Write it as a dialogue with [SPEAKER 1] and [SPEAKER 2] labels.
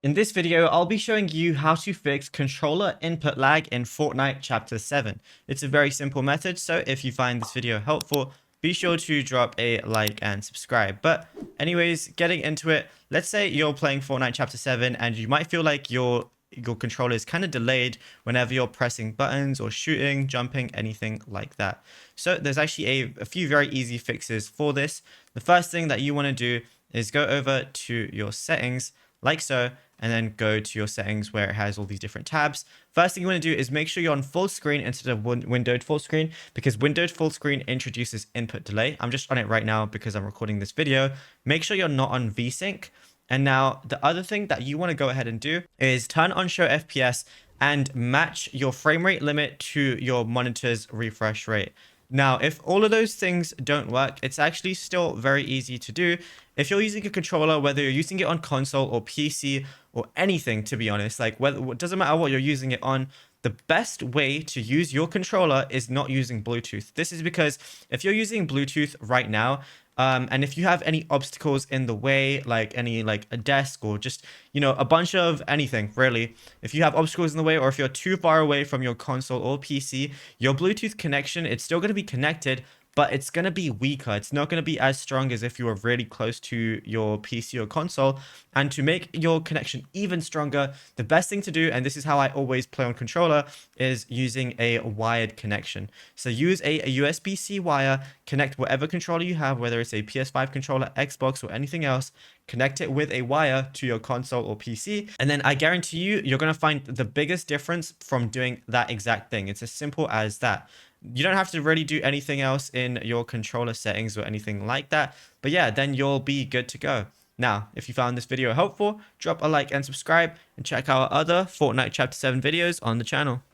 [SPEAKER 1] In this video, I'll be showing you how to fix controller input lag in Fortnite Chapter 7. It's a very simple method, so if you find this video helpful, be sure to drop a like and subscribe. But anyways, getting into it, let's say you're playing Fortnite Chapter 7 and you might feel like your controller is kind of delayed whenever you're pressing buttons or shooting, jumping, anything like that. So there's actually a few very easy fixes for this. The first thing that you want to do is go over to your settings like so, and then go to your settings where it has all these different tabs. First thing you want to do is make sure you're on full screen instead of windowed full screen, because windowed full screen introduces input delay. I'm just on it right now because I'm recording this video. Make sure you're not on VSync. And now the other thing that you want to go ahead and do is turn on show FPS and match your frame rate limit to your monitor's refresh rate. Now, if all of those things don't work, it's actually still very easy to do. If you're using a controller, whether you're using it on console or PC or anything, to be honest, like it doesn't matter what you're using it on, the best way to use your controller is not using Bluetooth. This is because if you're using Bluetooth right now, and if you have any obstacles in the way, like a desk or just, a bunch of anything, really, if you have obstacles in the way or if you're too far away from your console or PC, your Bluetooth connection, it's still going to be connected, but it's going to be weaker. It's not going to be as strong as if you were really close to your PC or console. And to make your connection even stronger, the best thing to do, and this is how I always play on controller, is using a wired connection. So use a USB-C wire, connect whatever controller you have, whether it's a PS5 controller, Xbox, or anything else, connect it with a wire to your console or PC, and then I guarantee you're going to find the biggest difference from doing that exact thing. It's as simple as that. You don't have to really do anything else in your controller settings or anything like that. But yeah, then you'll be good to go. Now, if you found this video helpful, drop a like and subscribe, and check out other Fortnite Chapter 7 videos on the channel.